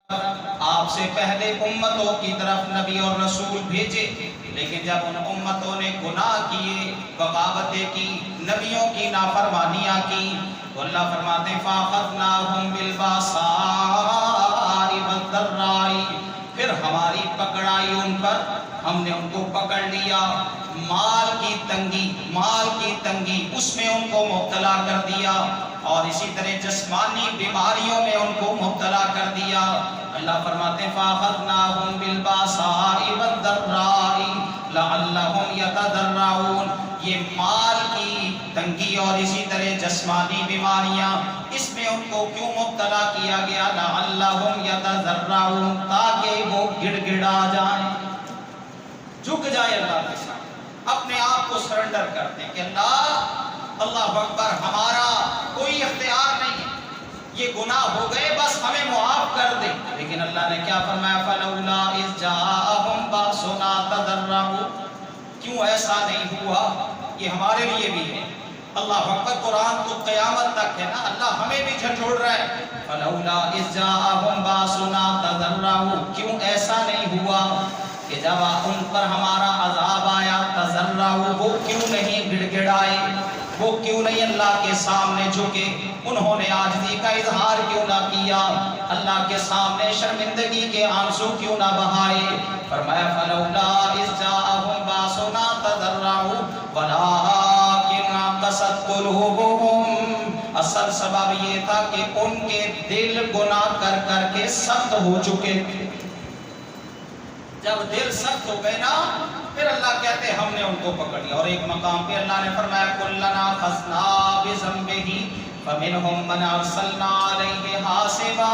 آپ سے پہلے امتوں کی طرف نبی اور رسول بھیجے، لیکن جب ان امتوں نے گناہ کیے، بغاوتیں کی، نبیوں کی نافرمانیاں کی، تو اللہ فرماتے ہیں فَأَخَذْنَاهُمْ بِالْبَأْسَاءِ وَالضَّرَّاءِ، پھر ہماری پکڑائی ان پر، ہم نے ان کو پکڑ لیا، مال کی تنگی اس میں ان کو مبتلا کر دیا، اور اسی طرح جسمانی بیماریوں میں ان کو مبتلا کر دیا۔ اللہ فرماتے ہیں فَأَخَذْنَاهُمْ بِالْبَأْسَاءِ وَالضَّرَّاءِ لَعَلَّهُمْ يَتَضَرَّعُونَ، یہ مال کی تنگی اور اسی طرح جسمانی بیماریاں، اس میں ان کو کیوں مبتلا کیا گیا؟ لَعَلَّهُمْ يَتَضَرَّعُونَ، تاکہ وہ گڑ گڑا جائیں، جھک جائے اللہ کے ساتھ، اپنے آپ کو سرنڈر کرتے ہیں کہ اللہ اکبر، ہمارا کوئی اختیار نہیں ہے، یہ گناہ ہو گئے، بس ہمیں معاف کر دے۔ لیکن اللہ نے کیا فرمایا؟ فَلَوْلَا إِذْ جَاءَهُمْ بَأْسُنَا تَضَرَّعُوا، کیوں ایسا نہیں ہوا؟ یہ ہمارے لیے بھی ہے، اللہ اکبر، قرآن تو قیامت تک ہے نا، اللہ ہمیں بھی جھنجھوڑ رہا ہے۔ فَلَوْلَا إِذْ جَاءَهُمْ بَأْسُنَا تَضَرَّعُوا، کیوں ایسا نہیں ہوا کہ جب ان پر ہمارا عذاب آیا، تضرعوا، وہ کیوں نہیں گڑ گڑائے، وہ کیوں نہیں اللہ کے سامنے جھکے، انہوں نے عاجزی کا اظہار کیوں نہ کیا، اللہ کے سامنے شرمندگی کے آنسو کیوں نہ بہائے؟ فرمایا فَلَوْلَا إِذْ جَاءَهُمْ بَأْسُنَا تَضَرَّعُوا وَلَٰكِنْ قَسَتْ قُلُوبُهُمْ، اصل سبب یہ تھا کہ ان کے دل گناہ کر کر کے سخت ہو چکے تھے۔ جب دل سخت ہو گئے نا، پھر اللہ کہتے ہم نے ان کو پکڑ لیا۔ اور ایک مقام پہ اللہ نے فرمایا كُلَّنَا أَخَذْنَا بِذَنبِهِ فَمِنْهُمْ مَنْ أَرْسَلْنَا عَلَيْهِ حَاصِبًا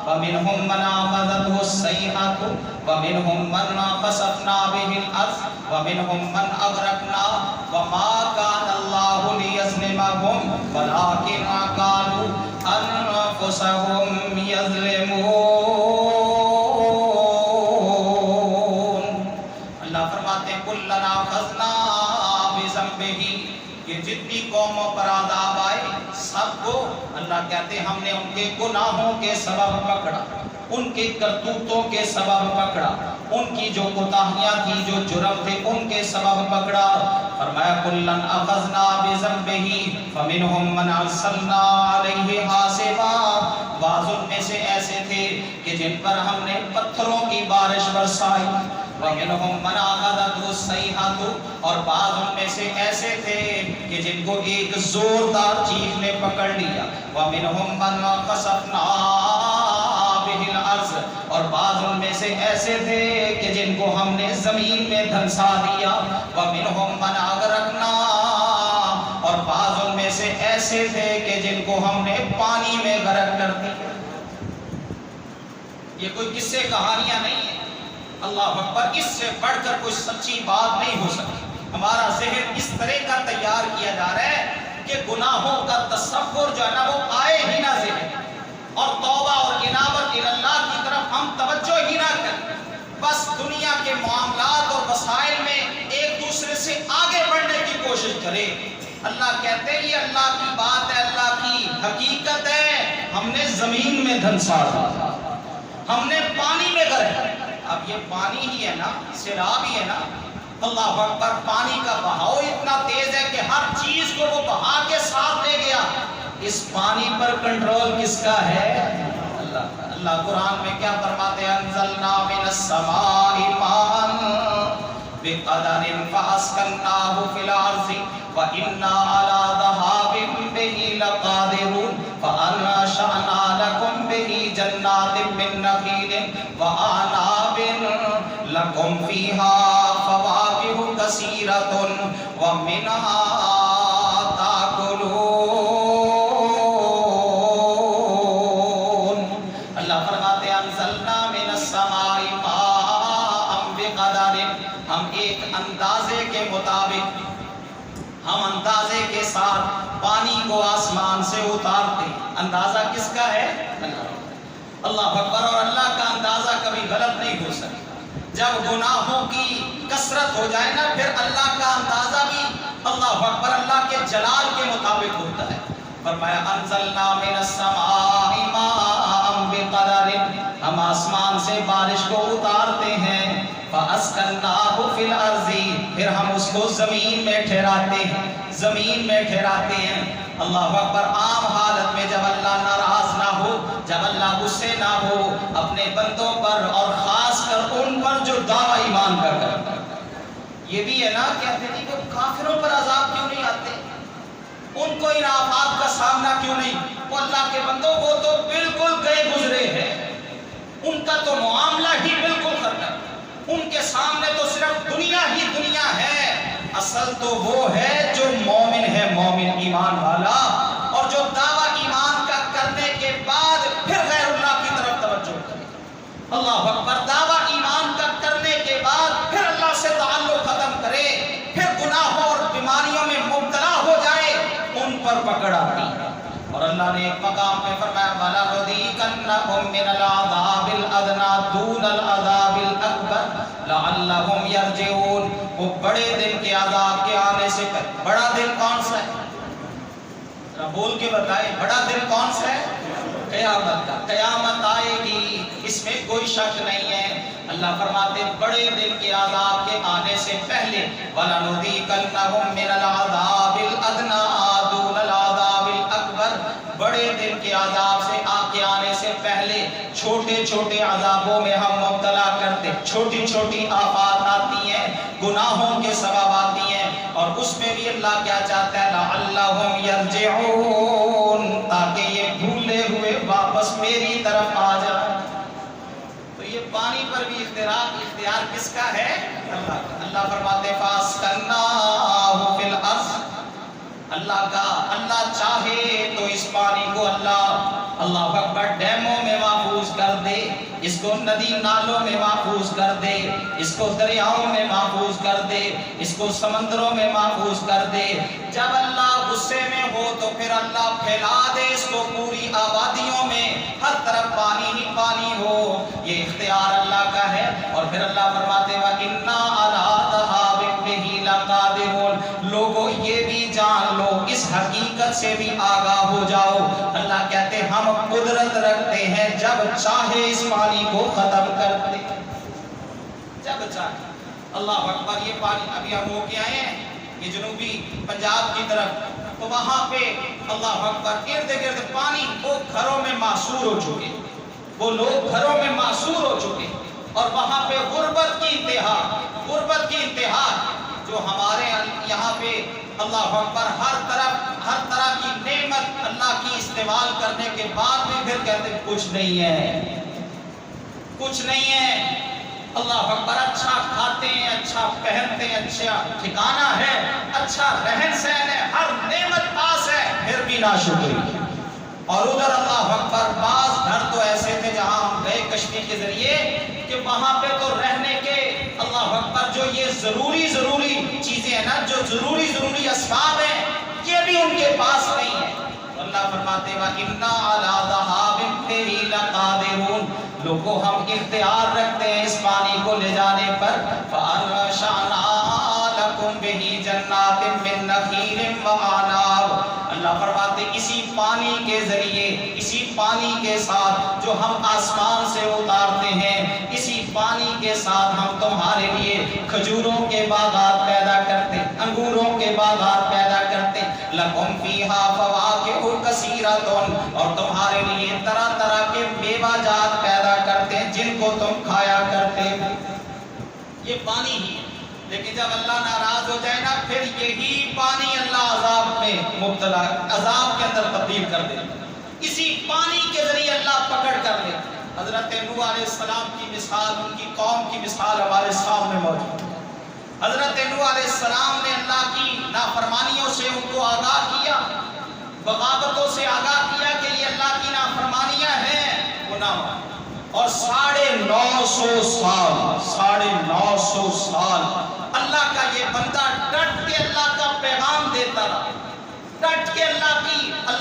وَمِنْهُمْ مَنْ أَخَذَتْهُ الصَّيْحَةُ وَمِنْهُمْ مَنْ خَسَفْنَا بِهِ الْأَرْضَ وَمِنْهُمْ مَنْ أَغْرَقْنَا وَمَا كَانَ اللَّهُ لِيَظْلِمَهُمْ وَلَٰكِنْ كَانُوا أَنفُسَهُمْ يَظْلِمُونَ۔ كُلَّنَا أَخَذْنَا بِذَنبِهِ، یہ جتنی قوموں پر عذاب آئے سب کو اللہ کہتے ہیں ہم نے ان کے گناہوں کے سبب پکڑا، ان کے کرتوتوں کے سبب پکڑا، ان کی جو کوتاہیاں تھی، جو جرم تھے، ان کے سبب پکڑا۔ فرمایا كُلًّا أَخَذْنَا بِذَنبِهِ فَمِنْهُمْ مَنْ أَرْسَلْنَا عَلَيْهِ حَاصِبًا، بعض ان میں سے ایسے تھے کہ جن پر ہم نے پتھروں کی بارش برسائی، وَمِنْهُمْ مَنْ أَخَذَتْهُ الصَّيْحَةُ، اور بعض ان میں سے ایسے تھے کہ جن کو ایک زوردار چیخ نے پکڑ لیا، وَمِنْهُمْ مَنْ خَسَفْنَا بِهِ الْأَرْضَ، اور بعض ان میں سے ایسے تھے کہ جن کو ہم نے زمین میں دھنسا دیا، وَمِنْهُمْ مَنْ أَغْرَقْنَا، اور بعض ان میں سے ایسے تھے کہ جن کو ہم نے پانی میں غرق کر دیا۔ یہ کوئی قصے کہانیاں نہیں ہیں، اللہ اکبر، اس سے بڑھ کر کوئی سچی بات نہیں ہو سکتی۔ ہمارا ذہن اس طرح کا تیار کیا جا رہا ہے کہ گناہوں کا تصور جو ہے نا وہ آئے ہی نہ ذہن، اور توبہ اور انابت اللہ کی طرف ہم توجہ ہی نہ کریں، بس دنیا کے معاملات اور وسائل میں ایک دوسرے سے آگے بڑھنے کی کوشش کریں۔ اللہ کہتے ہیں یہ اللہ کی بات ہے، اللہ کی حقیقت ہے، ہم نے زمین میں دھنسا دیا، ہم نے پانی میں غرق۔ اب یہ پانی ہی ہے نا، سیلاب ہی ہے نا، اللہ اکبر، پانی کا بہاؤ اتنا تیز ہے کہ ہر چیز کو وہ بہا کے ساتھ لے گیا۔ اس پانی پر کنٹرول کس کا ہے؟ اللہ کا۔ اللہ قرآن میں کیا فرماتے ہیں؟ انزلنا من السماء ماء بقدر فاسکناہ فی الارض وإنا علی ذہاب بہ لقادرون فانشأنا لکم بہ جنات من نخیل وأعناب لکم فیہا فواکہ کثیرۃ ومنہا تاکلون۔ اللہ فرماتے ہیں انزلنا من السماء ماء بقدر، ہم ایک اندازے کے مطابق، ہم اندازے کے ساتھ پانی کو آسمان سے اتارتے۔ اندازہ کس کا ہے؟ اللہ اکبر۔ اور اللہ کا اندازہ کبھی غلط نہیں ہو سکتا۔ جب گناہوں کی کثرت ہو جائے نا، پھر اللہ کا اندازہ بھی اللہ اکبر اللہ کے جلال کے مطابق ہوتا ہے۔ فرمایا انزلنا من السماء ماء بقدر، ہم آسمان سے بارش کو اتارتے ہیں فَأَسْكَنَّاهُ فِي الْأَرْضِ پھر ہم اس کو زمین میں ٹھہراتے ہیں، زمین میں ٹھہراتے ہیں۔ اللہ اکبر۔ عام حالت میں جب اللہ ناراض نہ ہو، جب اللہ غصے نہ ہو اپنے بندوں پر اور خاص کر ان پر جو دعویٰ ایمان کا کرتا ہے، یہ بھی ہے نا، کہتے ہیں کہ کافروں پر عذاب کیوں نہیں آتے، ان کو ان آفات کا سامنا کیوں نہیں؟ وہ اللہ کے بندوں کو تو بالکل گئے گزرے ہیں، ان کا تو معاملہ ہی بالکل ختم، ان کے سامنے تو صرف دنیا ہی دنیا ہے۔ اصل تو وہ ہے جو مومن ہے، مومن ایمان والا، اور جو دعویٰ ایمان کا کرنے کے بعد پھر غیر اللہ کی طرف توجہ کرے۔ اللہ اکبر۔ دعویٰ ایمان کا کرنے کے بعد پھر اللہ سے تعلق ختم کرے، پھر گناہوں اور بیماریوں میں مبتلا ہو جائے، ان پر پکڑ آتی۔ اور اللہ نے ایک مقام پہ فرمایا وَلَنُذِيقَنَّهُم مِّنَ الْعَذَابِ الْأَدْنَىٰ دُونَ الْعَذَابِ الْأَكْبَرِ لَعَلَّهُمْ يَرْجِعُونَ۔ وہ بڑے دن کے عذاب کے آنے سے پہلے، بڑا دن کون سا ہے؟ ذرا بول کے بتائیں، بڑا دن کون سا ہے؟ قیامت کا۔ قیامت آئے گی، اس میں کوئی شک نہیں ہے۔ اللہ فرماتے بڑے دن کے عذاب کے آنے سے پہلے وَلَنُذِيقَنَّهُم مِّنَ الْعَذَابِ الْأَدْنَىٰ دُونَ الْعَذَابِ الْأَكْبَرِ۔ بڑے دن کے عذاب سے آنے سے پہلے چھوٹے چھوٹے عذابوں میں ہم مبتلا کرتے، چھوٹی چھوٹی آفات آتی ہیں، گناہوں کے سبب آتی ہیں، اور اس میں بھی اللہ کیا چاہتا ہے لَعَلَّهُمْ يَرْجِعُونَ، تاکہ یہ بھولے ہوئے واپس میری طرف آ جائے۔ تو یہ پانی پر بھی اختیار کس کا ہے؟ اللہ کا۔ اللہ فرماتے فَأَسْكَنَّاهُ فِي الْأَرْضِ، اللہ کا۔ اللہ چاہے تو اس پانی کو اللہ اکبر ڈیموں میں محفوظ کر دے، اس کو ندی نالوں میں محفوظ کر دے، اس کو دریاؤں میں محفوظ کر دے، اس کو سمندروں میں محفوظ کر دے۔ جب اللہ غصے میں ہو تو پھر اللہ پھیلا دے اس کو پوری آبادیوں میں، ہر طرف پانی ہی پانی ہو۔ یہ اختیار اللہ کا ہے۔ اور پھر اللہ فرماتے وَإِنَّا عَلَىٰ ذَهَابٍ بِهِ لَقَادِرُونَ۔ لوگوں یہ بھی جان لو، اس حقیقت سے بھی آگاہ ہو جاؤ، اللہ کہتے ہم قدرت رکھتے ہیں، جب چاہے اس پانی کو ختم کر دے، جب چاہے۔ اللہ اکبر۔ یہ پانی ابھی ہم ہو کے آئے ہیں یہ جنوبی پنجاب کی طرف، تو وہاں پہ اللہ اکبر ارد گرد پانی، وہ گھروں میں معصور ہو چکے، وہ لوگ گھروں میں معصور ہو چکے، اور وہاں پہ غربت کی انتہا، جو ہمارے یہاں پہ اللہ اکبر ہر طرح کی نعمت اللہ کی استعمال کرنے کے بعد بھی پھر کہتے کچھ نہیں ہے، کچھ نہیں ہے۔ اللہ اکبر۔ اچھا کھاتے ہیں، اچھا پہنتے ہیں، اچھا ٹھکانہ ہے، اچھا رہن سہن ہے، ہر نعمت پاس ہے، پھر بھی ناشکری۔ اور ادھر اللہ اکبر بعض گھر تو ایسے تھے جہاں ہم گئے کشتی کے ذریعے کہ وہاں پہ تو رہنے کے اللہ اکبر جو یہ ضروری چیزیں ہیں نا، جو ضروری اسباب ہیں، یہ بھی ان کے پاس نہیں ہے۔ اللہ فرماتے وَإِنَّا عَلَىٰ ذَهَابٍ بِهِ لَقَادِرُونَ۔ لوگوں ہم اختیار رکھتے ہیں اس پانی کو لے جانے پر۔ فَأَنشَأْنَا لَكُمْ بِهِ جَنَّاتٍ مِّن نَخِيلٍ وَأَعْنَابٍ۔ اللہ فرماتے اسی پانی کے ذریعے، اسی پانی کے ساتھ جو ہم آسمان سے اتارتے ہیں، اسی پانی کے ساتھ ہم تمہارے لیے کھجوروں کے باغات پیدا کرتے، انگوروں کے باغات پیدا کرتے۔ لَكُمْ فِيهَا فَوَاكِهُ كَثِيرَةٌ، اور تمہارے لیے طرح طرح کے میوہ جات پیدا کرتے ہیں جن کو تم کھایا کرتے ہو۔ یہ پانی ہی ہے، لیکن جب اللہ ناراض ہو جائے نا، پھر یہی پانی اللہ عذاب میں مبتلا، عذاب کے اندر تبدیل کر دے۔ اسی پانی کے ذریعے اللہ پکڑ کر لے۔ حضرت نوح علیہ السلام کی مثال، ان کی قوم کی مثال ہمارے سامنے موجود ہے۔ حضرت نوح علیہ السلام نے اللہ کی نافرمانیوں سے ان کو آگاہ کیا، بغاوتوں سے آگاہ کیا کہ یہ اللہ کی نافرمانیاں ہیں، وہ نہ مانے۔ اور 950 سال اللہ کا یہ بندہ ڈٹ کے اللہ کا پیغام دیتا رہا، ڈٹ کے اللہ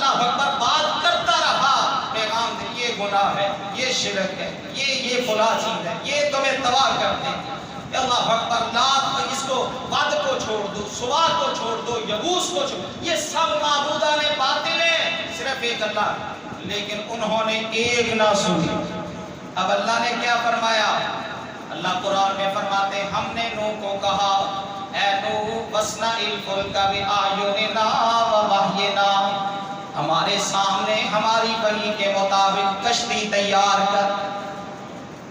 اکبر بات کرتا رہا، پیغام دے یہ گناہ ہے، یہ شرک ہے، یہ فلاں چیز ہے، یہ تمہیں تباہ کرتے ہیں۔ اللہ اکبر۔ لات اس کو، ود کو چھوڑ دو، سوا کو چھوڑ دو، یغوث کو چھوڑ دو، یہ سب معبودان باطل ہیں، صرف ایک اللہ۔ لیکن انہوں نے ایک نہ سنی، اب اللہ نے کیا فرمایا؟ اللہ قرآن میں فرماتے ہیں ہم نے نوح کو کہا اے نوح وَاصْنَعِ الْفُلْكَ بِأَعْيُنِنَا وَوَحْيِنَا، ہمارے سامنے ہماری وحی کے مطابق کشتی تیار کر۔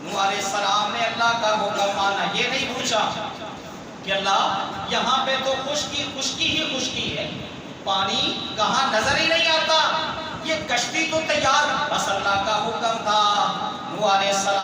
نوح علیہ السلام نے اللہ کا حکم مانا، یہ نہیں پوچھا کہ اللہ یہاں پہ تو خشکی ہی خشکی ہے، پانی کہاں نظر ہی نہیں آتا، یہ کشتی تو تیار، بس اللہ کا حکم تھا۔ نوح علیہ السلام